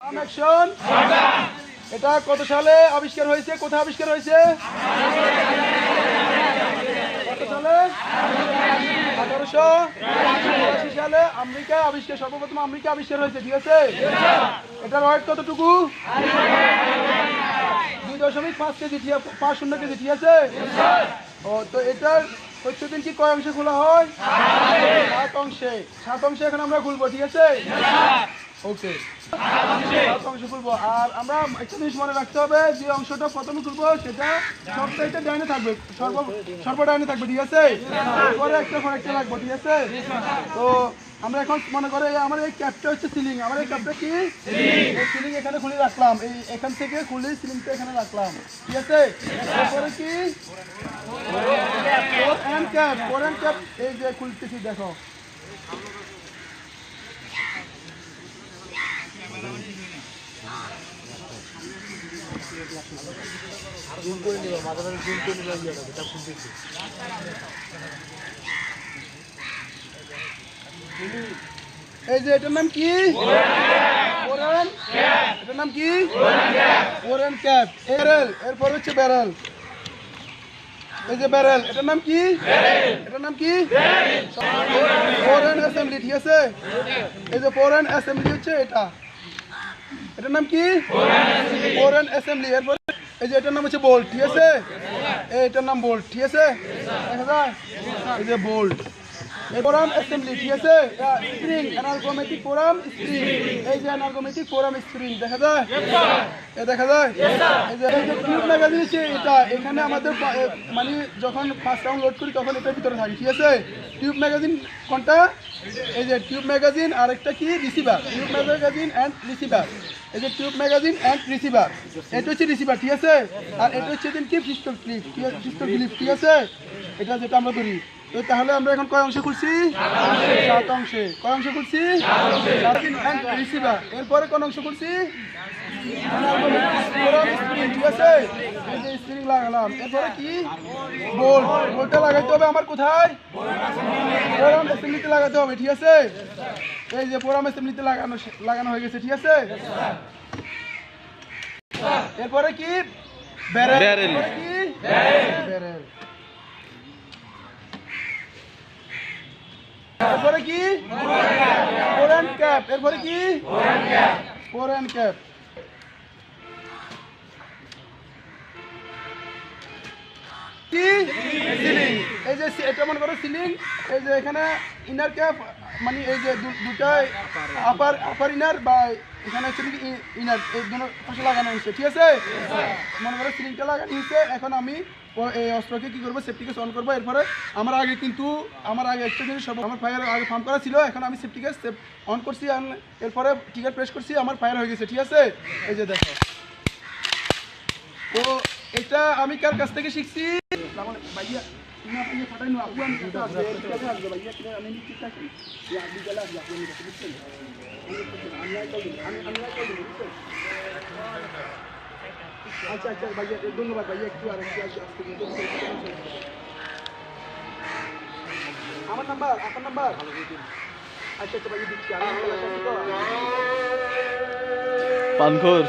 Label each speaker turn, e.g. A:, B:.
A: Action. এটা কত সালে আবিষ্কার হয়েছে, কোথায় আবিষ্কার হয়েছে? কত সালে? 1883 সালে আমেরিকা আবিষ্কার, সর্বপ্রথম আমেরিকা আবিষ্কার হয়েছে। ঠিক আছে, এটার ওয়েট কতটুকু? 2.5 কেজি, 50 কেজি। ঠিক আছে। ও তো এটার প্রত্যেকদিন কি কয় অংশে খোলা হয়? 7 অংশে। 7 অংশে এখন আমরা খুলবো। ঠিক আছে, ওকে, 7 অংশ খুলবো। আর আমরা একটা জিনিস মনে রাখতে হবে, যে অংশটা প্রথমে খুলবো সেটা সবচাইতে ডাইনে থাকবে, সর্বডাইনে থাকবে। ঠিক আছে, পরে একটা রাখবো। ঠিক আছে, তো আমরা এখন মনে করে আমার এই ক্যাপটা হচ্ছে সিলিং। আমার এই ক্যাপটা কি? সিলিং এখানে খুলে রাখলাম, এই এখান থেকে খুলে সিলিংটা এখানে রাখলাম। ঠিক আছে, তারপরে কি ফোর এন্ড ক্যাপ, এই যে খুলতেছি, দেখো। এই যে এটার নাম কি? এটার নাম কি? ফোরেন ক্যাপ। এরপর হচ্ছে ব্যারেল। এই যে ব্যারেল, এটার নাম কি? এটার নাম কি? ফোরেন অ্যাসেম্বলি। ঠিক আছে, এই যে ফোরেন অ্যাসেম্বলি হচ্ছে এটা, এটার নাম কি? ফোরেন অ্যাসেম্বলি। এরপর এই যে এটার নাম হচ্ছে বোল্ট। ঠিক আছে, এটার নাম বোল্ট। ঠিক আছে, দেখা যায় এই যে বোল্ট। Forum assembly. ঠিক আছে, স্প্রিং, অ্যানালগমেটিক ফোরাম স্প্রিং। এই যে অ্যানালগমেটিক ফোরাম স্প্রিং দেখা যায়, দেখা যায়। এই যে টিউব ম্যাগাজিন হচ্ছে এটা, এখানে আমাদের মানে যখন ফার্স্ট রাউন্ড লোড করি তখন এটার ভিতরে থাকে। ঠিক আছে, টিউব ম্যাগাজিন কোনটা? এই যে টিউব ম্যাগাজিন। আর একটা কি? Receiver. Tube magazine and receiver. এই যে টিউব ম্যাগাজিন অ্যান্ড রিসিভার, এটা হচ্ছে রিসিভার। ঠিক আছে, আর এটা হচ্ছে কি? পিস্তল ক্লিপ। পিস্তল ক্লিপ। ঠিক আছে, এটা যেটা আমরা ধরি। তো তাহলে আমরা এখন কয় অংশে খুলছি? 7 অংশে। কয় অংশে খুলছি? রিসিভার। এরপরে কোন অংশ খুলছি? ঠিক আছে, এই যে স্প্রিং লাগালাম। এরপরে কি? বোল্ট। বোল্টটা লাগাইতে হবে আমার কোথায়? ফোরাম অ্যাসেম্বলিতে লাগাতে হবে। ঠিক আছে, এই যে ফোরাম অ্যাসেম্বলিতে লাগানো হয়ে গেছে। ঠিক আছে, এরপরে কি? ব্যারেল। কি? ব্যারেল। এরপরে কি? ফোরেন ক্যাপ। এরপরে কি? ফোরেন ক্যাপ। কি? সিলিং। এই যে এটা মনে করো সিলিং। এই যে এখানে ইনার ক্যাপ, মানে এই যে দুটা আপার ইনার বা এখানে হচ্ছে কি ইনার, এই দুটো পাশে লাগানো হয়েছে। ঠিক আছে, মনে করো সিলিংটা লাগানো হয়েছে। এখন আমি এই অস্ত্রকে কি করবো? সেফটি কেস অন করবো। এরপরে আমার আগে একটা জিনিস, আমার ফায়ার আগে ফার্ম করা ছিল, এখন আমি সেফটি কেস অন করছি, এরপরে টিকার প্রেস করছি, আমার ফায়ার হয়ে গেছে। ঠিক আছে, এই যে দেখো। তো এটা আমি কার কাছ থেকে শিখছি? ভাইয়া আচ্ছা আচ্ছা ভাইয়া, ধন্যবাদ ভাইয়া। একটু আর আমার নাম্বার, আপনার নাম্বার? আচ্ছা আচ্ছা ভাইয়া, দিচ্ছি।
B: পানখোর।